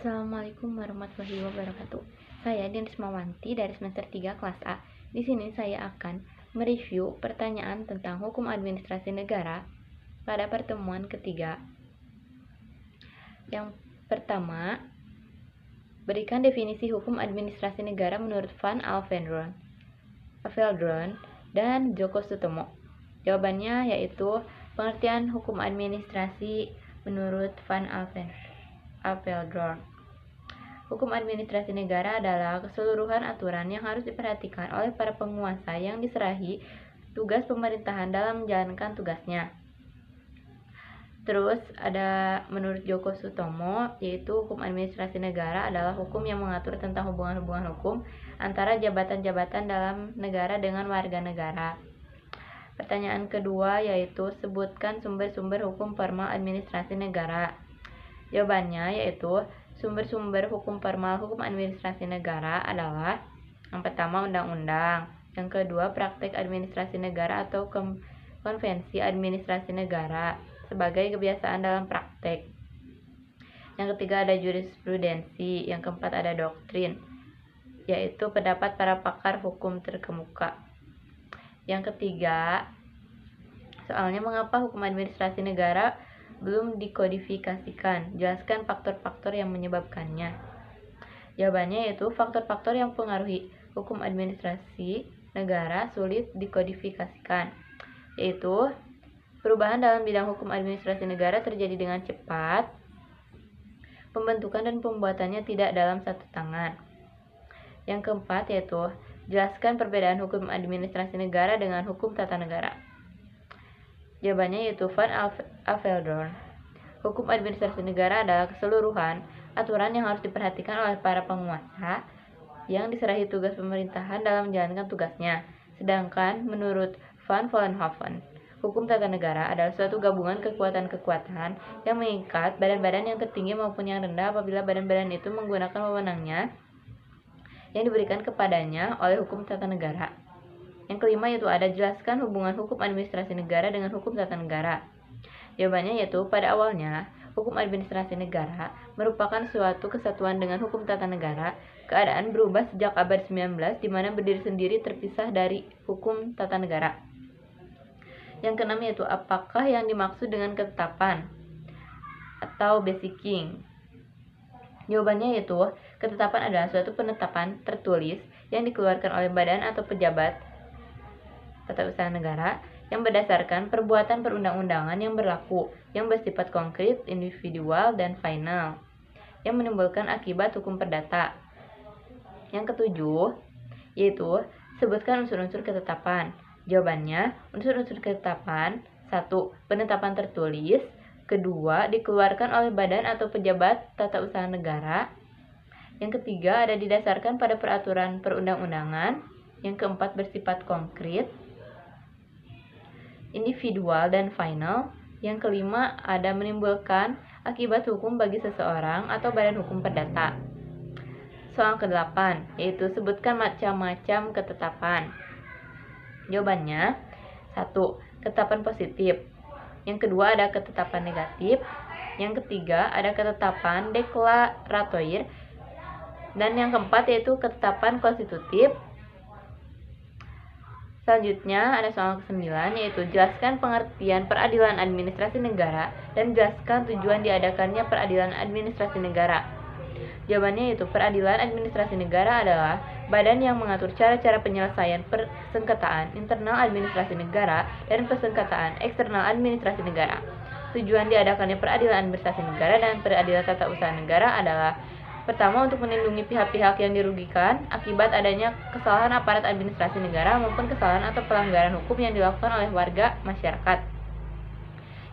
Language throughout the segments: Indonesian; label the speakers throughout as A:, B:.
A: Assalamualaikum warahmatullahi wabarakatuh. Saya Dian Ismawanti dari semester 3 kelas A. Di sini saya akan mereview pertanyaan tentang hukum administrasi negara pada pertemuan ketiga. Yang pertama, berikan definisi hukum administrasi negara menurut Van Aveldron dan Djoko Sutomo. Jawabannya yaitu pengertian hukum administrasi menurut Van Aveldron. Hukum administrasi negara adalah keseluruhan aturan yang harus diperhatikan oleh para penguasa yang diserahi tugas pemerintahan dalam menjalankan tugasnya. Terus ada menurut Djoko Sutomo, yaitu hukum administrasi negara adalah hukum yang mengatur tentang hubungan-hubungan hukum antara jabatan-jabatan dalam negara dengan warga negara. Pertanyaan kedua yaitu sebutkan sumber-sumber hukum formal administrasi negara. Jawabannya yaitu sumber-sumber hukum formal hukum administrasi negara adalah yang pertama undang-undang, yang kedua praktek administrasi negara atau konvensi administrasi negara sebagai kebiasaan dalam praktek. Yang ketiga ada jurisprudensi, yang keempat ada doktrin, yaitu pendapat para pakar hukum terkemuka. Yang ketiga, soalnya mengapa hukum administrasi negara belum dikodifikasikan? Jelaskan faktor-faktor yang menyebabkannya. Jawabannya yaitu faktor-faktor yang mempengaruhi hukum administrasi negara sulit dikodifikasikan, yaitu perubahan dalam bidang hukum administrasi negara terjadi dengan cepat, pembentukan dan pembuatannya tidak dalam satu tangan. Yang keempat yaitu jelaskan perbedaan hukum administrasi negara dengan hukum tata negara. Jawabannya yaitu Van Aveldron. Hukum administrasi negara adalah keseluruhan aturan yang harus diperhatikan oleh para penguasa yang diserahi tugas pemerintahan dalam menjalankan tugasnya. Sedangkan menurut Van Vollenhoven, hukum tata negara adalah suatu gabungan kekuatan-kekuatan yang mengikat badan-badan yang tertinggi maupun yang rendah apabila badan-badan itu menggunakan wewenangnya yang diberikan kepadanya oleh hukum tata negara. Yang kelima yaitu ada jelaskan hubungan hukum administrasi negara dengan hukum tata negara. Jawabannya yaitu pada awalnya hukum administrasi negara merupakan suatu kesatuan dengan hukum tata negara. Keadaan berubah sejak abad 19 di mana berdiri sendiri terpisah dari hukum tata negara. Yang keenam yaitu apakah yang dimaksud dengan ketetapan atau basicing? Jawabannya yaitu ketetapan adalah suatu penetapan tertulis yang dikeluarkan oleh badan atau pejabat tata usaha negara yang berdasarkan perbuatan perundang-undangan yang berlaku, yang bersifat konkret, individual, dan final, yang menimbulkan akibat hukum perdata. Yang ketujuh yaitu sebutkan unsur-unsur ketetapan. Jawabannya, unsur-unsur ketetapan: 1. Penetapan tertulis. 2. Dikeluarkan oleh badan atau pejabat tata usaha negara. Yang ketiga ada didasarkan pada peraturan perundang-undangan. Yang keempat bersifat konkret, individual, dan final. Yang kelima ada menimbulkan akibat hukum bagi seseorang atau badan hukum perdata. Soal ke-8 yaitu sebutkan macam-macam ketetapan. Jawabannya 1. Ketetapan positif. Yang kedua ada ketetapan negatif. Yang ketiga ada ketetapan deklaratoir. Dan yang keempat yaitu ketetapan konstitutif. Selanjutnya ada soal ke-9 yaitu jelaskan pengertian peradilan administrasi negara dan jelaskan tujuan diadakannya peradilan administrasi negara. Jawabannya yaitu peradilan administrasi negara adalah badan yang mengatur cara-cara penyelesaian persengketaan internal administrasi negara dan persengketaan eksternal administrasi negara. Tujuan diadakannya peradilan administrasi negara dan peradilan tata usaha negara adalah pertama, untuk melindungi pihak-pihak yang dirugikan akibat adanya kesalahan aparat administrasi negara maupun kesalahan atau pelanggaran hukum yang dilakukan oleh warga masyarakat.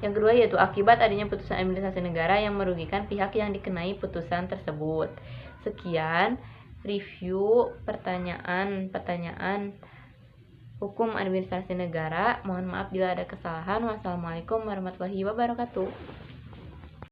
A: Yang kedua yaitu akibat adanya putusan administrasi negara yang merugikan pihak yang dikenai putusan tersebut. Sekian review pertanyaan hukum administrasi negara. Mohon maaf bila ada kesalahan. Wassalamualaikum warahmatullahi wabarakatuh.